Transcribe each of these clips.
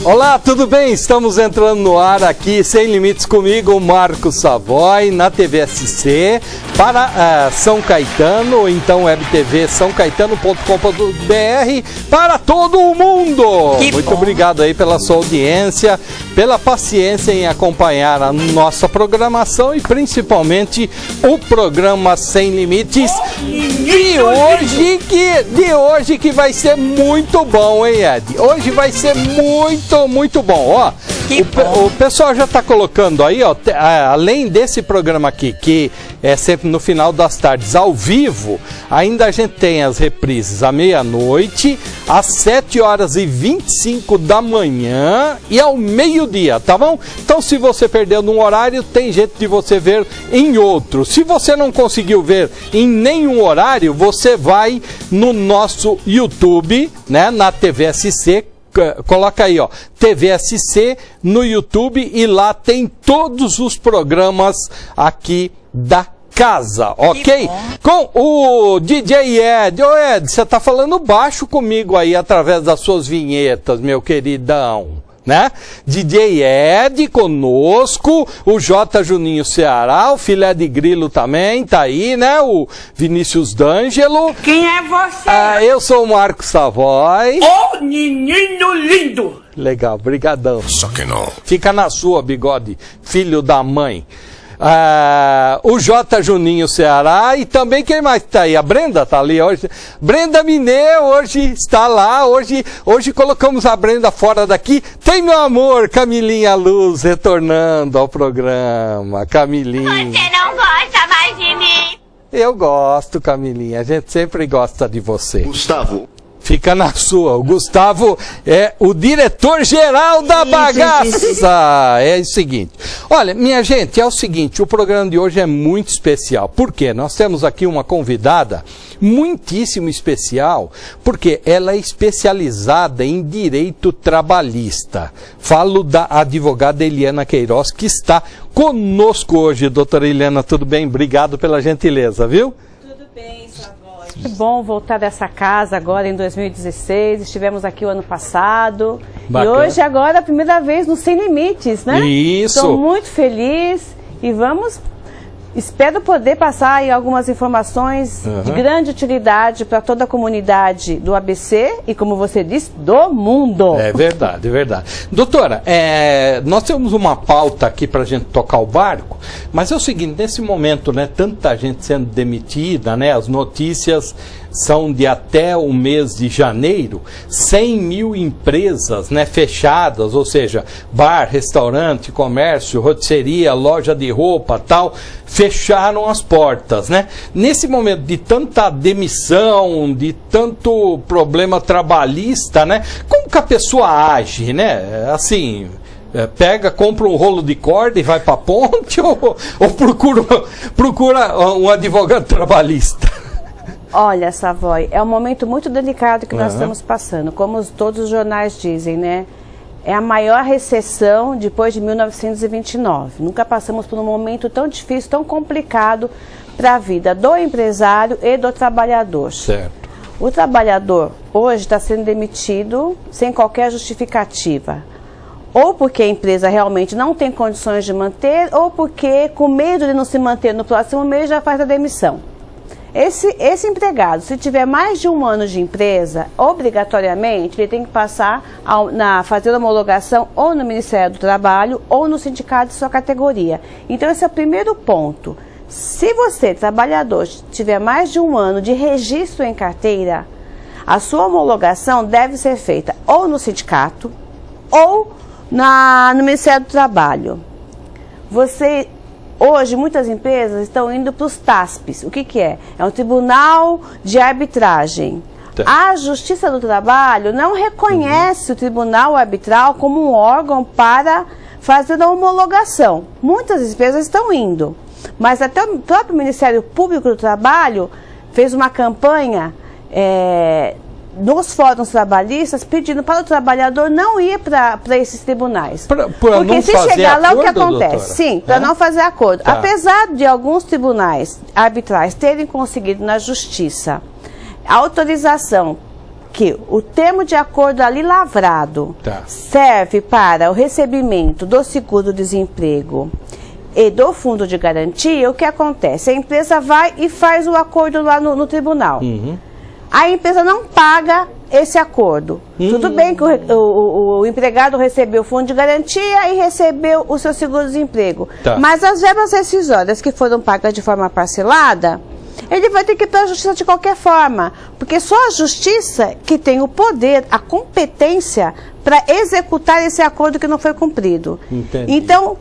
Olá, tudo bem? Estamos entrando no ar aqui, Sem Limites comigo, Marcos Savoy, na TVSC, para São Caetano, ou então webtv sãocaetano.com.br, para todo o mundo! Muito obrigado aí pela sua audiência, pela paciência em acompanhar a nossa programação e principalmente o programa Sem Limites de hoje que vai ser muito bom, hein, Ed? Hoje vai ser muito bom, ó. O pessoal já está colocando aí, ó, além desse programa aqui, que é sempre no final das tardes, ao vivo, ainda a gente tem as reprises à meia-noite, às 7h25 da manhã e ao meio-dia, tá bom? Então, se você perdeu num horário, tem jeito de você ver em outro. Se você não conseguiu ver em nenhum horário, você vai no nosso YouTube, né, na TVSC, coloca aí, ó, TVSC no YouTube, e lá tem todos os programas aqui da casa, ok? Com o DJ Ed. Ô Ed, você tá falando baixo comigo aí através das suas vinhetas, meu queridão, né? DJ Ed conosco, o J. Juninho Ceará, o Filé de Grilo também tá aí, né? O Vinícius D'Angelo. Quem é você? Eu sou o Marcos Savoy. Ô, menino lindo! Legal, brigadão. Só que não. Fica na sua, bigode, filho da mãe. O J. Juninho Ceará, e também quem mais está aí? A Brenda está ali hoje. Brenda Minê hoje está lá. Hoje colocamos a Brenda fora daqui. Tem, meu amor, Camilinha Luz retornando ao programa. Camilinha. Você não gosta mais de mim? Eu gosto, Camilinha. A gente sempre gosta de você. Gustavo. Fica na sua. O Gustavo é o diretor-geral da bagaça. É o seguinte. Olha, minha gente, é o seguinte. O programa de hoje é muito especial. Por quê? Nós temos aqui uma convidada muitíssimo especial, porque ela é especializada em direito trabalhista. Falo da advogada Eliana Queiroz, que está conosco hoje. Doutora Eliana, tudo bem? Obrigado pela gentileza, viu? Tudo bem, Savoy. Que bom voltar dessa casa agora em 2016. Estivemos aqui o ano passado. Bacana. E hoje, agora, a primeira vez no Sem Limites, né? Isso. Estou muito feliz e vamos... Espero poder passar aí algumas informações de grande utilidade para toda a comunidade do ABC e, como você disse, do mundo. É verdade, é verdade. Doutora, nós temos uma pauta aqui para a gente tocar o barco, mas é o seguinte, nesse momento, né, tanta gente sendo demitida, né, as notícias são de até o mês de janeiro, 100 mil empresas, né, fechadas, ou seja, bar, restaurante, comércio, rotisseria, loja de roupa, tal, fecharam as portas, né? Nesse momento de tanta demissão, de tanto problema trabalhista, né? Como que a pessoa age, né? Assim, compra um rolo de corda e vai para a ponte ou procura um advogado trabalhista? Olha, Savoy, é um momento muito delicado que nós estamos passando, como todos os jornais dizem, né? É a maior recessão depois de 1929. Nunca passamos por um momento tão difícil, tão complicado para a vida do empresário e do trabalhador. Certo. O trabalhador hoje está sendo demitido sem qualquer justificativa. Ou porque a empresa realmente não tem condições de manter, ou porque, com medo de não se manter no próximo mês, já faz a demissão. Esse empregado, se tiver mais de um ano de empresa, obrigatoriamente ele tem que passar fazer a homologação ou no Ministério do Trabalho ou no sindicato de sua categoria. Então esse é o primeiro ponto. Se você, trabalhador, tiver mais de um ano de registro em carteira, a sua homologação deve ser feita ou no sindicato ou no Ministério do Trabalho. Hoje, muitas empresas estão indo para os TASPs. O que é? É um tribunal de arbitragem. A Justiça do Trabalho não reconhece o tribunal arbitral como um órgão para fazer a homologação. Muitas empresas estão indo. Mas até o próprio Ministério Público do Trabalho fez uma campanha nos fóruns trabalhistas pedindo para o trabalhador não ir para esses tribunais. Porque se chegar lá, o que acontece? Doutora? Sim, para não fazer acordo. Tá. Apesar de alguns tribunais arbitrais terem conseguido na justiça a autorização que o termo de acordo ali lavrado serve para o recebimento do seguro-desemprego e do fundo de garantia, o que acontece? A empresa vai e faz o acordo lá no tribunal. A empresa não paga esse acordo. Tudo bem que o empregado recebeu o fundo de garantia e recebeu o seu seguro-desemprego. Mas as verbas rescisórias que foram pagas de forma parcelada, ele vai ter que ir para a justiça de qualquer forma, porque só a justiça que tem o poder, a competência para executar esse acordo que não foi cumprido. Entendi. Então,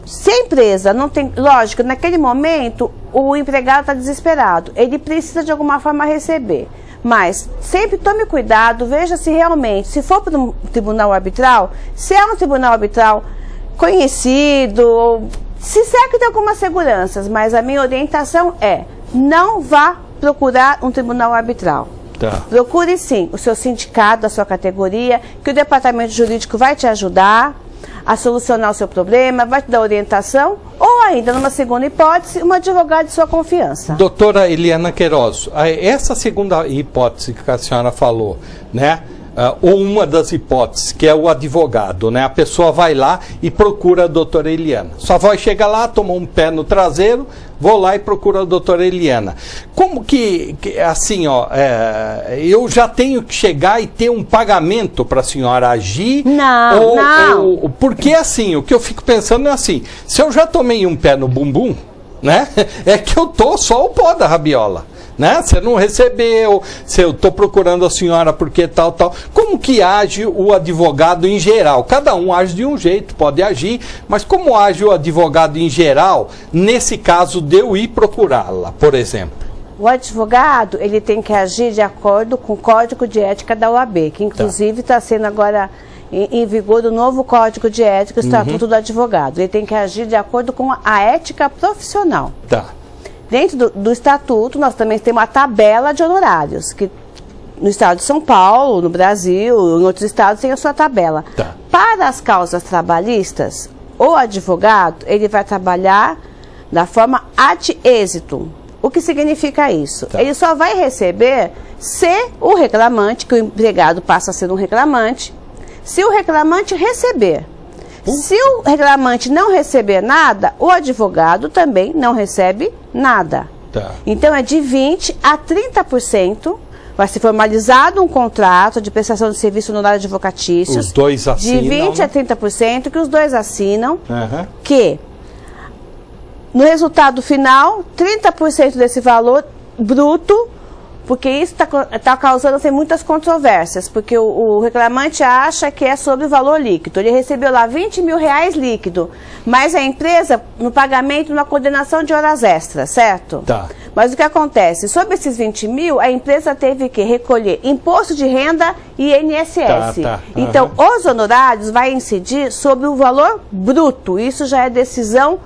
se a empresa não tem... Lógico, naquele momento, o empregado está desesperado. Ele precisa, de alguma forma, receber. Mas sempre tome cuidado, veja se realmente, se for para um tribunal arbitral, se é um tribunal arbitral conhecido, se cerca de algumas seguranças. Mas a minha orientação é, não vá procurar um tribunal arbitral. Procure, sim, o seu sindicato, a sua categoria, que o departamento jurídico vai te ajudar a solucionar o seu problema, vai te dar orientação, ou ainda, numa segunda hipótese, um advogado de sua confiança. Doutora Eliana Queiroz, essa segunda hipótese que a senhora falou, né? Ou uma das hipóteses, que é o advogado, né? A pessoa vai lá e procura a doutora Eliana. Só vai chegar lá, toma um pé no traseiro, vou lá e procuro a doutora Eliana. Como que assim, ó, eu já tenho que chegar e ter um pagamento para a senhora agir? Não. Porque assim, o que eu fico pensando é assim, se eu já tomei um pé no bumbum, né? É que eu tô só o pó da rabiola. Né? Você não recebeu, se eu estou procurando a senhora porque tal. Como que age o advogado em geral? Cada um age de um jeito, pode agir, mas como age o advogado em geral, nesse caso de eu ir procurá-la, por exemplo? O advogado, ele tem que agir de acordo com o Código de Ética da OAB, que inclusive está sendo agora em vigor o novo Código de Ética, o Estatuto do Advogado. Ele tem que agir de acordo com a ética profissional. Dentro do estatuto, nós também temos uma tabela de honorários, que no estado de São Paulo, no Brasil, em outros estados, tem a sua tabela. Para as causas trabalhistas, o advogado, ele vai trabalhar da forma ad êxito. O que significa isso? Ele só vai receber se o reclamante, que o empregado passa a ser um reclamante, se o reclamante receber. Se o reclamante não receber nada, o advogado também não recebe nada. Então, é de 20% a 30%, vai ser formalizado um contrato de prestação de serviço no horário advocatício. Os dois assinam. De 20% a 30%, que os dois assinam, que no resultado final, 30% desse valor bruto, porque isso está causando assim, muitas controvérsias, porque o reclamante acha que é sobre o valor líquido. Ele recebeu lá R$20 mil líquido, mas a empresa, no pagamento, numa coordenação de horas extras, certo? Mas o que acontece? Sobre esses 20 mil, a empresa teve que recolher imposto de renda e INSS. Então, os honorários vão incidir sobre o valor bruto. Isso já é decisão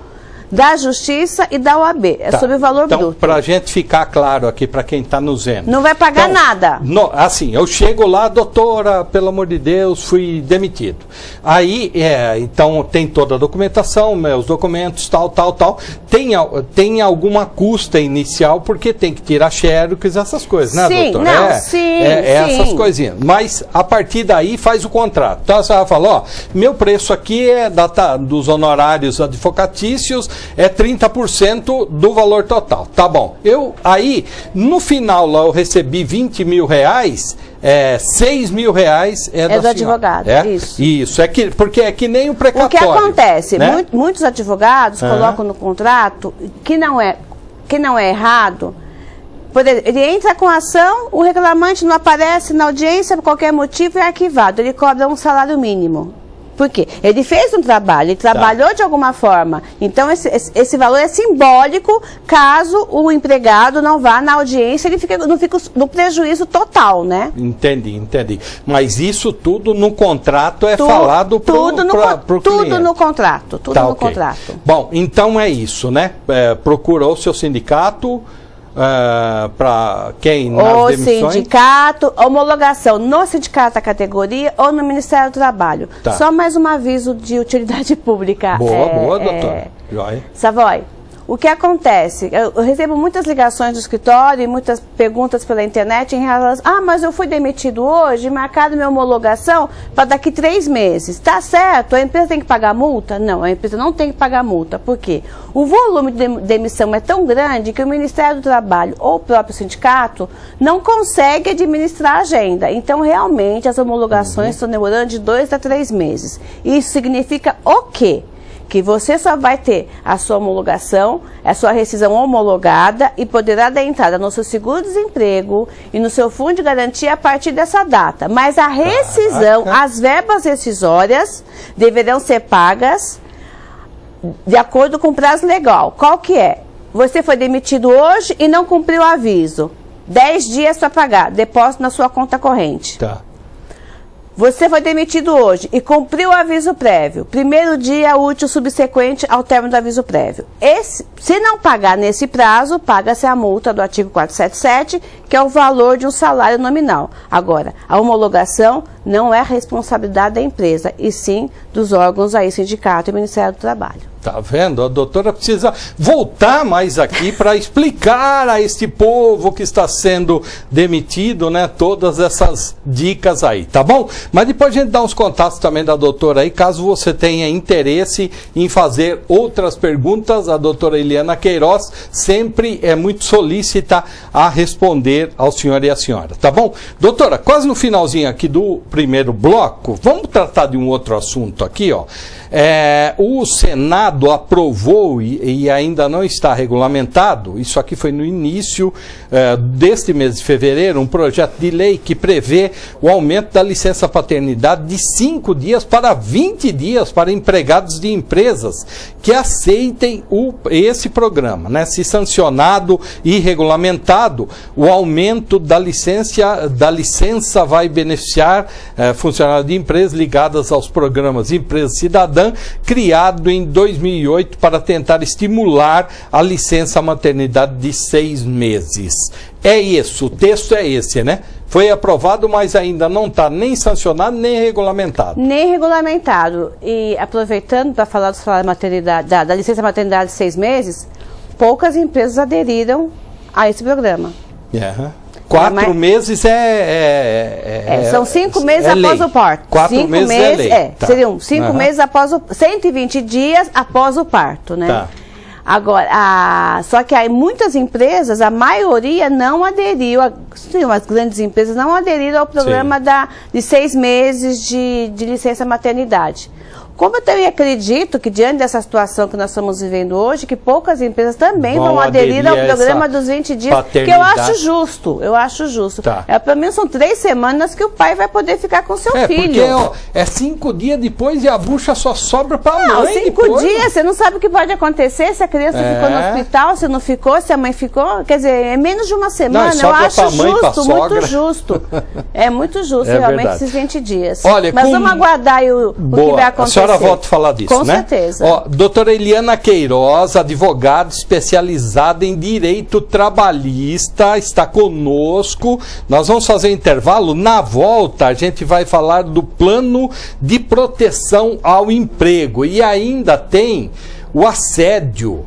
da Justiça e da OAB, sobre o valor bruto. Então, para a gente ficar claro aqui, para quem está nos vendo. Não vai pagar nada. Assim, eu chego lá, doutora, pelo amor de Deus, fui demitido. Aí, então, tem toda a documentação, meus documentos, tal. Tem alguma custa inicial, porque tem que tirar xerox, essas coisas, né, doutora? Essas coisinhas. Mas, a partir daí, faz o contrato. Então, você vai falar, ó, meu preço aqui é dos honorários advocatícios, é 30% do valor total. Tá bom. Aí, no final, lá eu recebi R$20 mil, R$6 mil é da do advogado. Isso. Porque é que nem o precatório. O que acontece? Né? Muitos advogados colocam no contrato que não é errado. Por exemplo, ele entra com a ação, o reclamante não aparece na audiência por qualquer motivo e é arquivado. Ele cobra um salário mínimo. Por quê? Ele fez um trabalho, ele trabalhou de alguma forma. Então, esse valor é simbólico caso o empregado não vá na audiência, ele não fica no prejuízo total, né? Entendi. Mas isso tudo no contrato falado para o cliente. Tudo no contrato, no contrato. Bom, então é isso, né? Procurou o seu sindicato... para quem nas demissões? Sindicato, homologação no sindicato da categoria ou no Ministério do Trabalho. Só mais um aviso de utilidade pública. Boa, doutora. Savoy, O que acontece? Eu recebo muitas ligações do escritório e muitas perguntas pela internet em relação mas eu fui demitido hoje, marcado minha homologação para daqui 3 meses. Tá certo? A empresa tem que pagar multa? Não, a empresa não tem que pagar multa. Por quê? O volume de demissão é tão grande que o Ministério do Trabalho ou o próprio sindicato não consegue administrar a agenda. Então, realmente, as homologações estão demorando de 2 a 3 meses. Isso significa o quê? Que você só vai ter a sua homologação, a sua rescisão homologada e poderá dar entrada no seu seguro-desemprego e no seu fundo de garantia a partir dessa data. Mas a rescisão, as verbas rescisórias deverão ser pagas de acordo com o prazo legal. Qual que é? Você foi demitido hoje e não cumpriu o aviso. 10 dias para pagar, depósito na sua conta corrente. Tá. Você foi demitido hoje e cumpriu o aviso prévio. Primeiro dia útil subsequente ao término do aviso prévio. Se não pagar nesse prazo, paga-se a multa do artigo 477, que é o valor de um salário nominal. Agora, a homologação não é responsabilidade da empresa, e sim dos órgãos aí, sindicato e Ministério do Trabalho. Tá vendo? A doutora precisa voltar mais aqui para explicar a este povo que está sendo demitido, né? Todas essas dicas aí, tá bom? Mas depois a gente dá uns contatos também da doutora aí, caso você tenha interesse em fazer outras perguntas. A doutora Eliana Queiroz sempre é muito solícita a responder ao senhor e à senhora, tá bom? Doutora, quase no finalzinho aqui do primeiro bloco, vamos tratar de um outro assunto aqui, ó. O Senado aprovou e ainda não está regulamentado, isso aqui foi no início deste mês de fevereiro, um projeto de lei que prevê o aumento da licença paternidade de 5 dias para 20 dias para empregados de empresas que aceitem esse programa, né? Se sancionado e regulamentado, o aumento da licença vai beneficiar funcionários de empresas ligadas aos programas Empresa Cidadã, criado em 2008 para tentar estimular a licença maternidade de 6 meses. É isso, o texto é esse, né? Foi aprovado, mas ainda não está nem sancionado, nem regulamentado. Nem regulamentado. E aproveitando para falar do salário maternidade, da licença maternidade de 6 meses, poucas empresas aderiram a esse programa. 4 meses são 5 meses após o parto. 4 meses é lei. Seriam 5 meses após 120 dias após o parto, né? Tá. Agora, só que aí muitas empresas, a maioria não aderiu, as grandes empresas não aderiram ao programa de 6 meses de licença maternidade. Como eu também acredito que, diante dessa situação que nós estamos vivendo hoje, que poucas empresas também vão aderir ao programa dos 20 dias, que eu acho justo. Tá. Pelo menos são 3 semanas que o pai vai poder ficar com seu filho. Porque 5 dias depois e a bucha só sobra para a mãe. Não, 5 dias, você não sabe o que pode acontecer, se a criança ficou no hospital, se não ficou, se a mãe ficou. Quer dizer, é menos de uma semana. Eu acho justo, muito justo. É muito justo, realmente, verdade. Esses 20 dias. Olha, mas vamos aguardar o que vai acontecer. A senhora volta a falar disso, com certeza. Doutora Eliana Queiroz, advogada especializada em direito trabalhista, está conosco. Nós vamos fazer um intervalo. Na volta, a gente vai falar do plano de proteção ao emprego. E ainda tem o assédio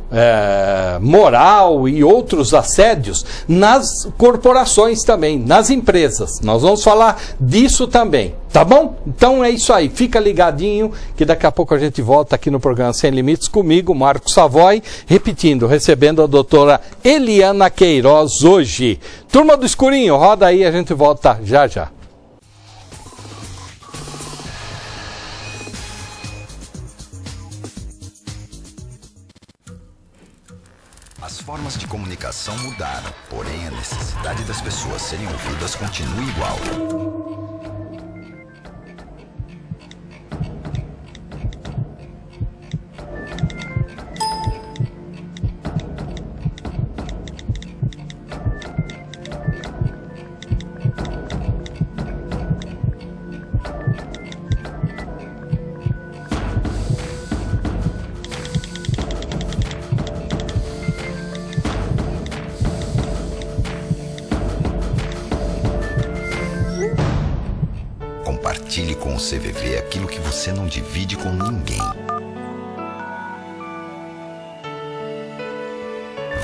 moral e outros assédios nas corporações também, nas empresas. Nós vamos falar disso também, tá bom? Então é isso aí, fica ligadinho que daqui a pouco a gente volta aqui no programa Sem Limites comigo, Marcos Savoy, repetindo, recebendo a doutora Eliana Queiroz hoje. Turma do Escurinho, roda aí, a gente volta já já. As formas de comunicação mudaram, porém a necessidade das pessoas serem ouvidas continua igual. Compartilhe com o CVV aquilo que você não divide com ninguém.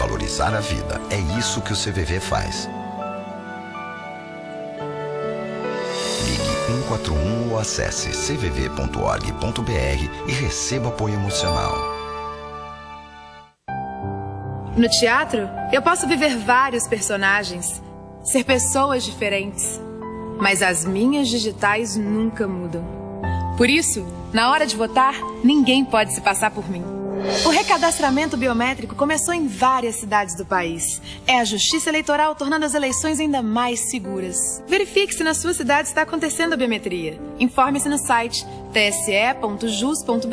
valorizar a vida. É isso que o CVV faz. Ligue 141 ou acesse cvv.org.br e receba apoio emocional. No teatro, eu posso viver vários personagens, ser pessoas diferentes, mas as minhas digitais nunca mudam. Por isso, na hora de votar, ninguém pode se passar por mim. O recadastramento biométrico começou em várias cidades do país. É a Justiça Eleitoral tornando as eleições ainda mais seguras. Verifique se na sua cidade está acontecendo a biometria. Informe-se no site tse.jus.br.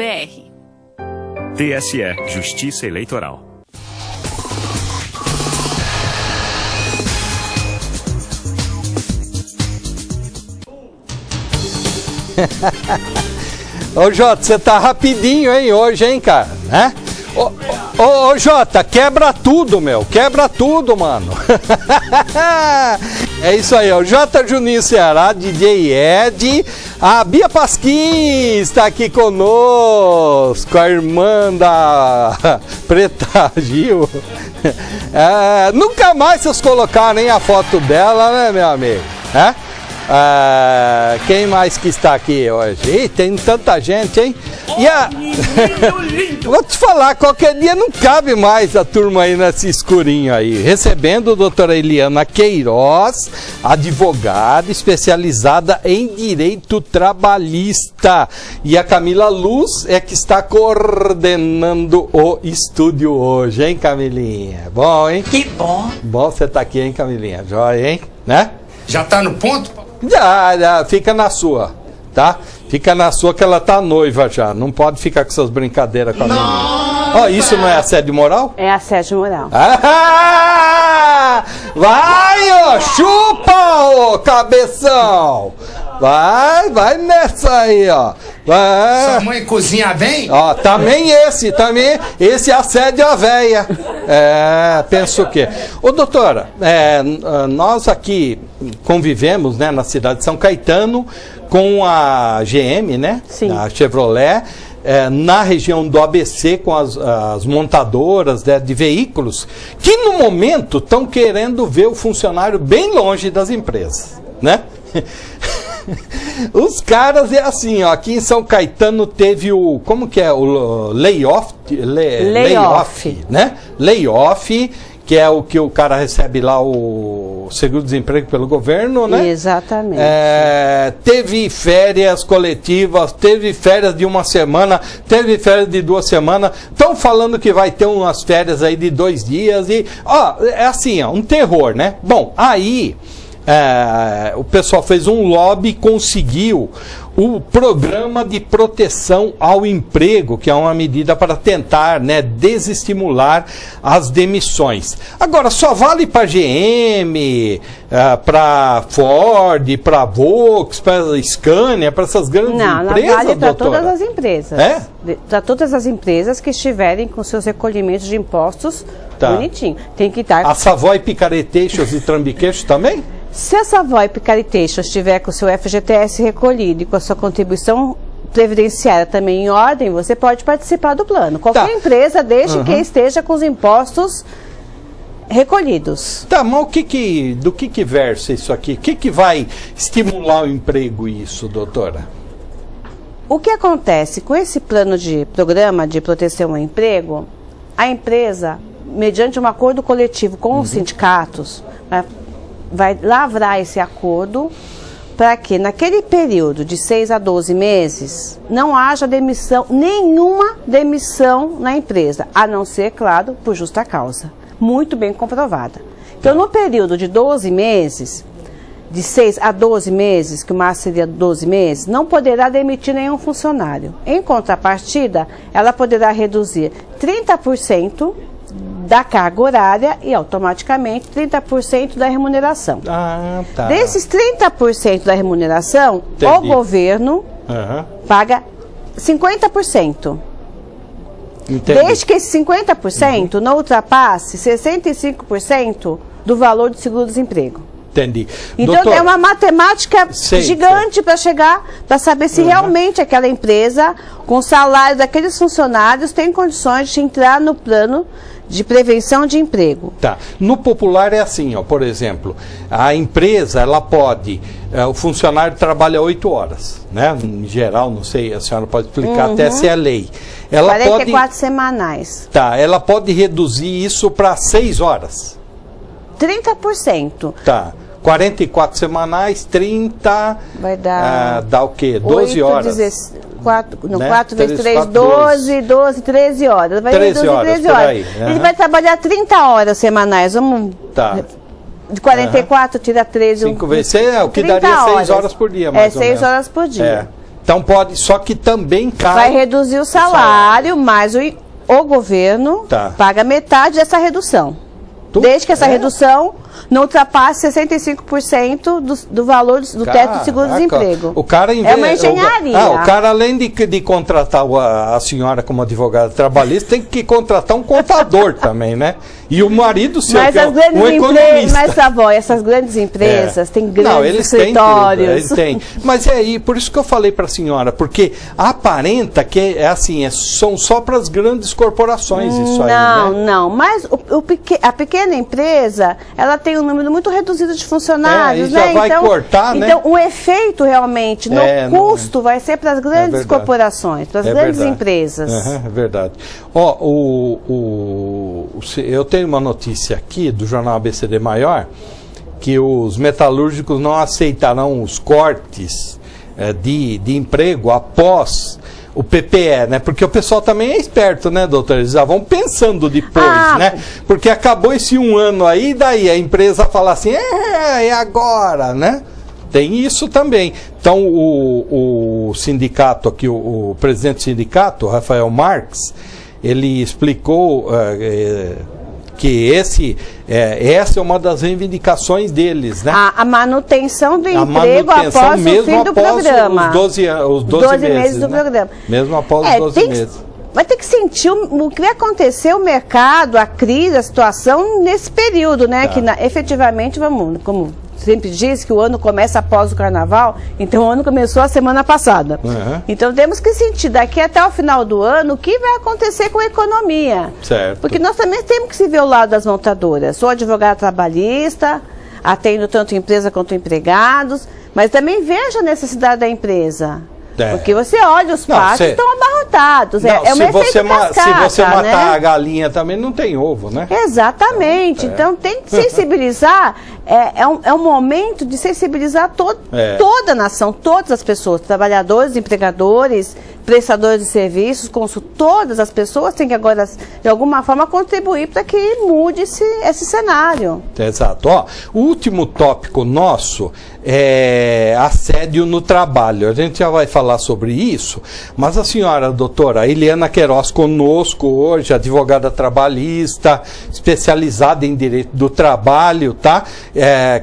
TSE, Justiça Eleitoral. Ô Jota, você tá rapidinho, hein, hoje, hein, cara, né? Ô Jota, quebra tudo, meu, quebra tudo, mano. É isso aí, ó, o J. Juninho Ceará, DJ Ed, a Bia Pasquim está aqui conosco, a irmã da Preta Gil. Nunca mais vocês colocaram, hein, a foto dela, né, meu amigo, né? Quem mais que está aqui hoje? Ih, tem tanta gente, hein? Vou te falar, qualquer dia não cabe mais a turma aí nesse escurinho aí. Recebendo a doutora Eliana Queiroz, advogada especializada em direito trabalhista. E a Camila Luz é que está coordenando o estúdio hoje, hein, Camilinha? Bom, hein? Que bom. Bom você tá aqui, hein, Camilinha? Joia, hein? Né? Já tá no ponto? Já, fica na sua, tá? Fica na sua que ela tá noiva já. Não pode ficar com essas brincadeiras com a menina. Ó, isso não é assédio moral? É assédio moral. Vai, ó, chupa, ô cabeção! Vai nessa aí, ó. Vai. Sua mãe cozinha bem? Ó, também esse assédio a véia. Penso o quê? Ô, doutora, nós aqui convivemos, né, na cidade de São Caetano com a GM, né? Sim. A Chevrolet, na região do ABC com as montadoras, né, de veículos, que no momento estão querendo ver o funcionário bem longe das empresas, né? Os caras é assim, ó, aqui em São Caetano teve o, como que é, o layoff, né? Layoff, que é o que o cara recebe lá o seguro-desemprego pelo governo, né? Exatamente. Teve férias coletivas, teve férias de uma semana, teve férias de 2 semanas. Estão falando que vai ter umas férias aí de 2 dias e, ó, é assim, ó, um terror, né? Bom, aí o pessoal fez um lobby e conseguiu o programa de proteção ao emprego, que é uma medida para tentar, né, desestimular as demissões. Agora, só vale para GM, para Ford, para Volks, para Scania, para essas grandes empresas, não vale para todas as empresas. Para todas as empresas que estiverem com seus recolhimentos de impostos bonitinho. Tem que estar. A Savoy, Picareteixos e Trambiqueixos também? Se a Savoy Picareteixos estiver com o seu FGTS recolhido e com a sua contribuição previdenciária também em ordem, você pode participar do plano. Qualquer empresa, desde que esteja com os impostos recolhidos. Tá, mas do que versa isso aqui? O que vai estimular o emprego isso, doutora? O que acontece com esse programa de proteção ao emprego, a empresa, mediante um acordo coletivo com os sindicatos, vai lavrar esse acordo para que naquele período de 6 a 12 meses não haja nenhuma demissão na empresa, a não ser, claro, por justa causa, muito bem comprovada. Então, no período de 12 meses, de 6 a 12 meses, que o máximo seria 12 meses, não poderá demitir nenhum funcionário. Em contrapartida, ela poderá reduzir 30% da carga horária e automaticamente 30% da remuneração. Desses 30% da remuneração, o governo paga 50%. Desde que esse 50% não ultrapasse 65% do valor do seguro-desemprego. Entendi. Então Doutor, é uma matemática sei, gigante para chegar, para saber se realmente aquela empresa, com o salário daqueles funcionários, tem condições de entrar no plano de prevenção de emprego. Tá. No popular é assim, ó, por exemplo, a empresa, ela pode, o funcionário trabalha 8 horas, né? Em geral, não sei, a senhora pode explicar até se é lei. Ela 44 semanais. Tá, ela pode reduzir isso para 6 horas. 30%. Tá. 44 semanais, 30... Vai dar... dá o quê? 12 horas. 4 né? vezes 3, 4, 12, 13 horas. Vai 13 horas, 13 por horas. aí. Ele vai trabalhar 30 horas semanais. Vamos... Tá. De 44, tira 13. 5 vezes 6, o que daria 6 horas por dia, mais ou menos. 6 horas por dia. É. Então pode, só que também cai... Vai reduzir o salário, mas o governo paga metade dessa redução. Desde que essa redução não ultrapasse 65% do valor do teto do seguro-desemprego. O cara é uma engenharia. O cara, além de contratar a senhora como advogada trabalhista, tem que contratar um contador também, né? E o marido seu, mas que é um economista. Mas, Savoy, essas grandes empresas têm grandes escritórios. Eles têm. Mas é aí, por isso que eu falei para a senhora, porque aparenta que são só para as grandes corporações isso aí, né? Não, mas a pequena empresa, ela tem um número muito reduzido de funcionários, já né? vai cortar, né? Então, o efeito realmente no custo vai ser para as grandes corporações, para as grandes empresas. É verdade. Ó, eu tenho uma notícia aqui do jornal ABCD Maior, que os metalúrgicos não aceitarão os cortes de emprego após o PPE, né? Porque o pessoal também é esperto, né, doutor? Eles já vão pensando depois, né? Porque acabou esse 1 ano aí, daí a empresa fala assim, é agora, né? Tem isso também. Então, o sindicato aqui, o presidente do sindicato, Rafael Marques, ele explicou que essa é uma das reivindicações deles, né? A manutenção do emprego após o fim do programa. Os 12 meses do programa. Mesmo após os 12 meses. Vai ter que sentir o que vai acontecer, o mercado, a crise, a situação nesse período, né? Que efetivamente, como sempre diz, que o ano começa após o carnaval, então o ano começou a semana passada. Então temos que sentir daqui até o final do ano o que vai acontecer com a economia. Certo. Porque nós também temos que se ver o lado das montadoras. Sou advogada trabalhista, atendo tanto empresa quanto empregados, mas também vejo a necessidade da empresa. Porque você olha, os pátios estão abarrotados. Se você matar a galinha também não tem ovo, né? Exatamente. Então tem que sensibilizar. É um momento de sensibilizar toda a nação, todas as pessoas, trabalhadores, empregadores, prestadores de serviços, todas as pessoas têm que agora, de alguma forma, contribuir para que mude esse cenário. Exato. Ó, o último tópico nosso é assédio no trabalho. A gente já vai falar sobre isso, mas a senhora, doutora Eliana Queiroz, conosco hoje, advogada trabalhista, especializada em direito do trabalho, tá?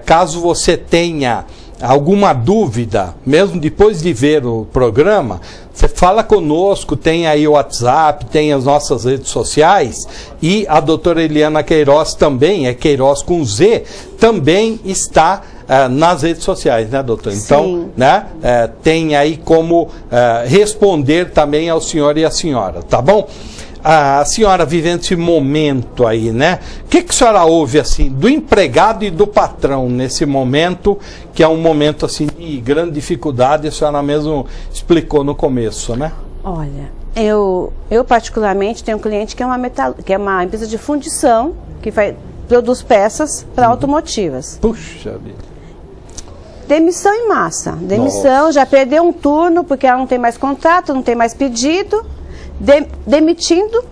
Caso você tenha alguma dúvida, mesmo depois de ver o programa, você fala conosco, tem aí o WhatsApp, tem as nossas redes sociais, e a doutora Eliana Queiroz também, Queiroz com Z, também está nas redes sociais, né, doutor? Então, né, tem aí como responder também ao senhor e à senhora, tá bom? A senhora vivendo esse momento aí, né? O que a senhora ouve, assim, do empregado e do patrão nesse momento, que é um momento, assim, de grande dificuldade, a senhora mesmo explicou no começo, né? Olha, eu particularmente tenho um cliente que é uma empresa de fundição, que produz peças para automotivas. Puxa vida. Demissão em massa. Demissão, já perdeu um turno, porque ela não tem mais contrato, não tem mais pedido. Demitindo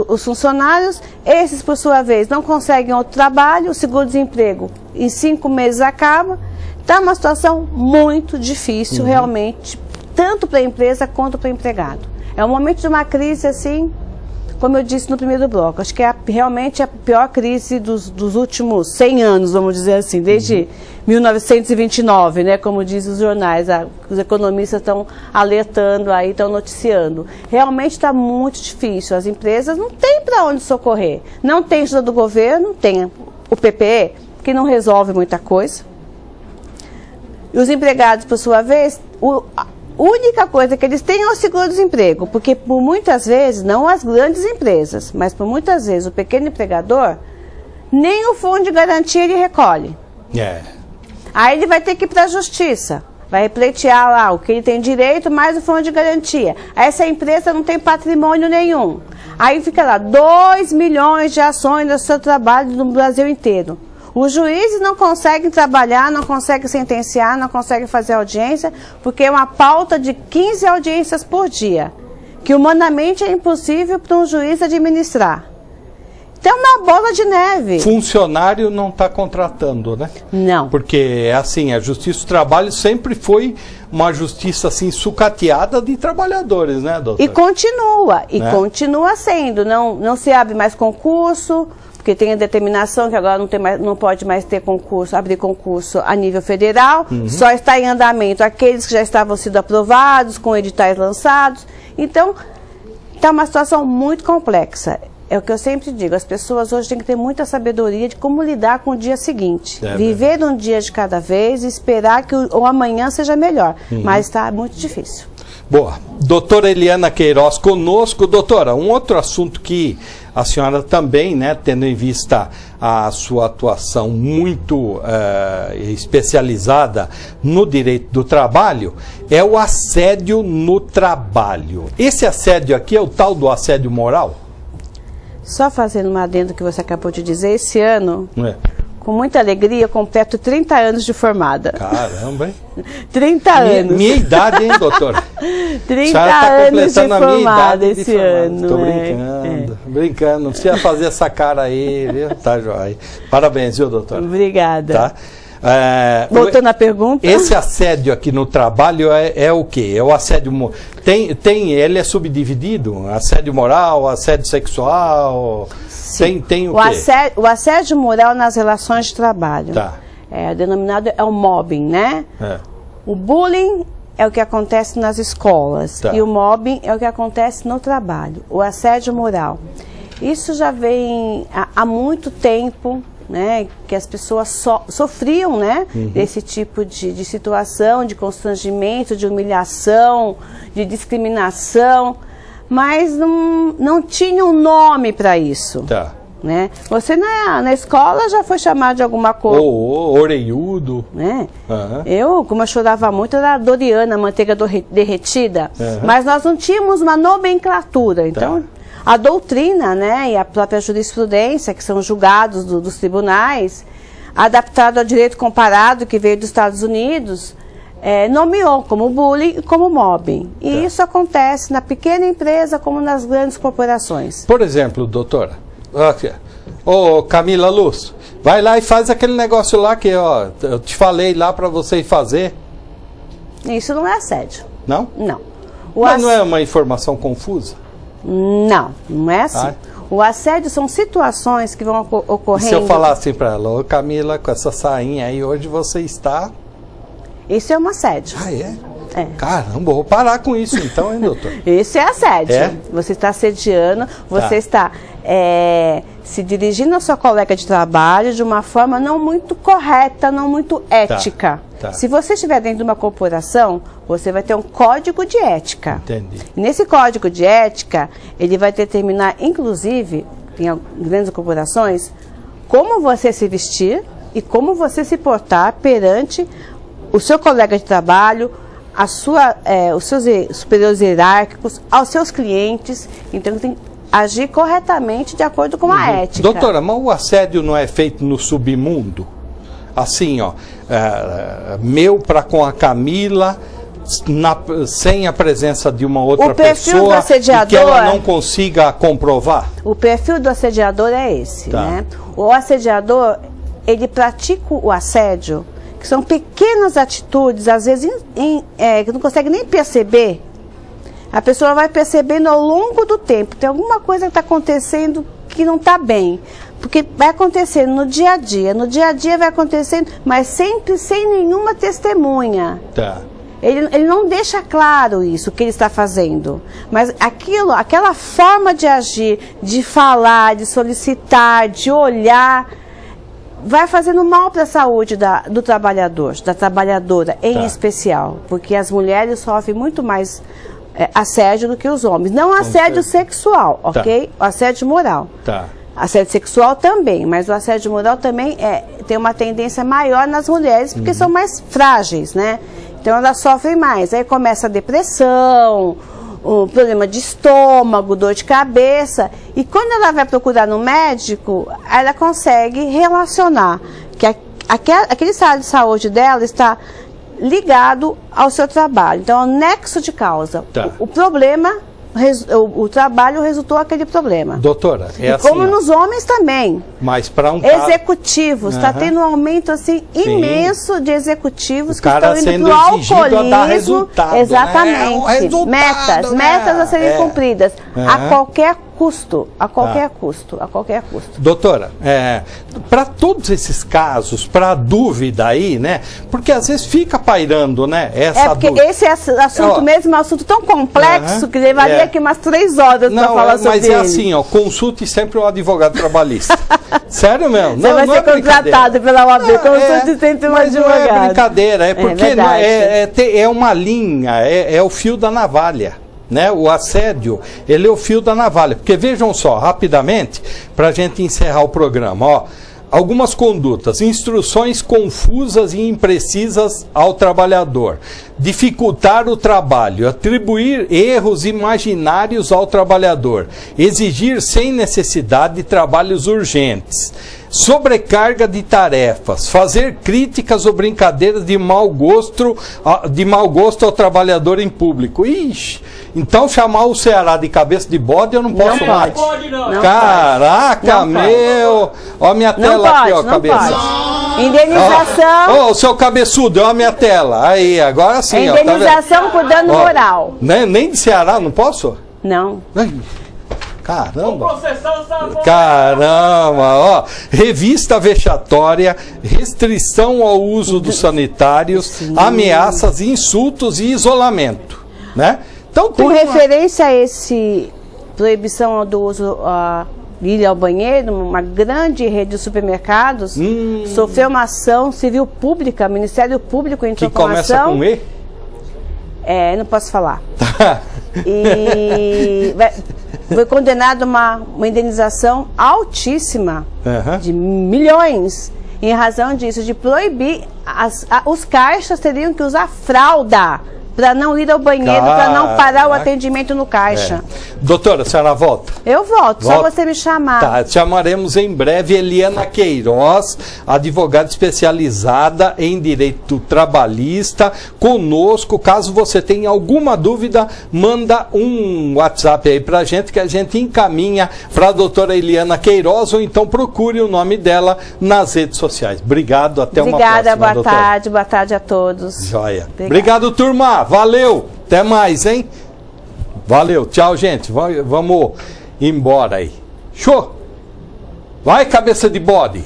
os funcionários, esses por sua vez não conseguem outro trabalho, o seguro-desemprego em 5 meses acaba. Está uma situação muito difícil realmente, tanto para a empresa quanto para o empregado. É um momento de uma crise assim, como eu disse no primeiro bloco, acho que é realmente a pior crise dos últimos 100 anos, vamos dizer assim, desde 1929, né, como dizem os jornais, os economistas estão alertando aí, estão noticiando. Realmente está muito difícil, as empresas não têm para onde socorrer. Não tem ajuda do governo, tem o PPE, que não resolve muita coisa, E os empregados, por sua vez, a única coisa que eles têm é o seguro-desemprego, porque por muitas vezes, não as grandes empresas, mas por muitas vezes o pequeno empregador, nem o fundo de garantia ele recolhe. Aí ele vai ter que ir para a justiça, vai pleitear lá o que ele tem direito, mais o fundo de garantia. Essa empresa não tem patrimônio nenhum. Aí fica lá, 2 milhões de ações do seu trabalho no Brasil inteiro. Os juízes não conseguem trabalhar, não conseguem sentenciar, não conseguem fazer audiência, porque é uma pauta de 15 audiências por dia, que humanamente é impossível para um juiz administrar. Então é uma bola de neve. Funcionário não está contratando, né? Não. Porque, assim, a Justiça do Trabalho sempre foi uma justiça, assim, sucateada de trabalhadores, né, doutor? E continua sendo. Não se abre mais concurso, porque tem a determinação que agora não pode mais ter concurso, abrir concurso a nível federal, só está em andamento aqueles que já estavam sendo aprovados, com editais lançados. Então, está uma situação muito complexa. É o que eu sempre digo, as pessoas hoje têm que ter muita sabedoria de como lidar com o dia seguinte. Viver um dia de cada vez e esperar que o amanhã seja melhor. Mas está muito difícil. Boa. Doutora Eliana Queiroz conosco. Doutora, um outro assunto que a senhora também, né, tendo em vista a sua atuação muito especializada no direito do trabalho, é o assédio no trabalho. Esse assédio aqui é o tal do assédio moral? Só fazendo uma adendo que você acabou de dizer, esse ano, com muita alegria, eu completo 30 anos de formada. Caramba, hein? 30 anos. Minha idade, hein, doutora? 30 anos de formada esse ano. Estou brincando, brincando. Não precisa fazer essa cara aí, viu? Tá, joia. Parabéns, viu, doutora? Obrigada. Tá? Voltando à pergunta. Esse assédio aqui no trabalho é o quê? É o assédio... ele é subdividido? Assédio moral, assédio sexual... Tem o quê? O assédio moral nas relações de trabalho. Tá. Denominado é o mobbing, né? O bullying é o que acontece nas escolas. Tá. E o mobbing é o que acontece no trabalho. O assédio moral. Isso já vem há muito tempo, né, que as pessoas sofriam, né, desse tipo de situação, de constrangimento, de humilhação, de discriminação, mas não tinha um nome para isso. Tá. Né? Você na escola já foi chamado de alguma coisa. Orelhudo. Né? Como eu chorava muito, era Doriana, manteiga derretida, mas nós não tínhamos uma nomenclatura. Então, a doutrina, né, e a própria jurisprudência, que são julgados dos tribunais, adaptado ao direito comparado que veio dos Estados Unidos, nomeou como bullying e como mobbing. E isso acontece na pequena empresa como nas grandes corporações. Por exemplo, doutora, Camila Luz, vai lá e faz aquele negócio lá que eu te falei lá para você ir fazer. Isso não é assédio. Não? Não. Mas não é uma informação confusa? Não é assim. O assédio são situações que vão ocorrendo. E se eu falar assim para ela, Camila, com essa sainha aí, hoje você está... Isso é um assédio. Caramba, vou parar com isso então, hein, doutor? Isso é assédio. Você está assediando, você está se dirigindo à sua colega de trabalho de uma forma não muito correta, não muito ética. Se você estiver dentro de uma corporação, você vai ter um código de ética. Entendi. E nesse código de ética, ele vai determinar, inclusive, em grandes corporações, como você se vestir e como você se portar perante o seu colega de trabalho, os seus superiores hierárquicos, aos seus clientes. Então, tem que agir corretamente de acordo com a ética. Doutora, mas o assédio não é feito no submundo? Assim, meu para com a Camila, sem a presença de uma outra pessoa e que ela não consiga comprovar? O perfil do assediador é esse, né? O assediador, ele pratica o assédio, que são pequenas atitudes, às vezes que não consegue nem perceber. A pessoa vai percebendo ao longo do tempo. Tem alguma coisa que está acontecendo que não está bem. Porque vai acontecendo no dia a dia vai acontecendo, mas sempre sem nenhuma testemunha. Ele não deixa claro isso, o que ele está fazendo. Mas aquela forma de agir, de falar, de solicitar, de olhar, vai fazendo mal para a saúde do trabalhador, da trabalhadora em especial, porque as mulheres sofrem muito mais assédio do que os homens. Não assédio sexual, ok? O assédio moral. Assédio sexual também, mas o assédio moral também tem uma tendência maior nas mulheres, porque são mais frágeis, né? Então elas sofrem mais. Aí começa a depressão, o problema de estômago, dor de cabeça. E quando ela vai procurar no médico, ela consegue relacionar que aquele estado de saúde dela está ligado ao seu trabalho. Então é um nexo de causa. O problema, o trabalho resultou aquele problema. Doutora, como nos homens também. Mas para executivos, está tendo um aumento assim imenso de executivos que estão indo para o alcoolismo. Exatamente. Metas a serem cumpridas a qualquer custo, a qualquer custo. Doutora, para todos esses casos, para a dúvida aí, né? Porque às vezes fica pairando, né? Porque dúvida. Esse assunto mesmo é um assunto tão complexo que levaria aqui umas 3 horas para falar sobre ele. Mas assim, consulte sempre um advogado trabalhista. Sério mesmo. Você vai ser contratado pela OAB, consulte sempre um advogado. Não é brincadeira, porque é uma linha, é o fio da navalha. Né? O assédio, ele é o fio da navalha. Porque vejam só, rapidamente, para a gente encerrar o programa, algumas condutas, instruções confusas e imprecisas ao trabalhador, dificultar o trabalho, atribuir erros imaginários ao trabalhador, exigir sem necessidade trabalhos urgentes, sobrecarga de tarefas, fazer críticas ou brincadeiras de mau gosto ao trabalhador em público. Ixi, então chamar o Ceará de cabeça de bode eu não posso mais. Caraca, meu! Ó a minha tela aqui, ó, cabeça. Indenização. Ô, seu cabeçudo, ó a minha tela. Aí, agora sim, ó. Indenização por dano moral. Nem de Ceará, não posso? Não. Caramba! Caramba! Revista vexatória, restrição ao uso dos sanitários, ameaças, insultos e isolamento, né? Então, com referência a esse proibição do uso ir ao banheiro, uma grande rede de supermercados sofreu uma ação civil pública, Ministério Público entrou com uma ação. Que começa com E? Não posso falar. E foi condenado uma indenização altíssima de milhões em razão disso, de proibir os caixas teriam que usar fralda para não ir ao banheiro, para não parar o atendimento no caixa. Doutora, a senhora volta? Eu volto, só você me chamar. Tá, chamaremos em breve Eliana Queiroz, advogada especializada em direito trabalhista, conosco. Caso você tenha alguma dúvida, manda um WhatsApp aí pra gente, que a gente encaminha para a doutora Eliana Queiroz, ou então procure o nome dela nas redes sociais. Obrigado, até uma próxima, Obrigada, doutora. Boa tarde a todos. Joia. Obrigado, turma. Valeu, até mais, hein? Valeu, tchau, gente. Vamos embora aí. Show! Vai, cabeça de bode!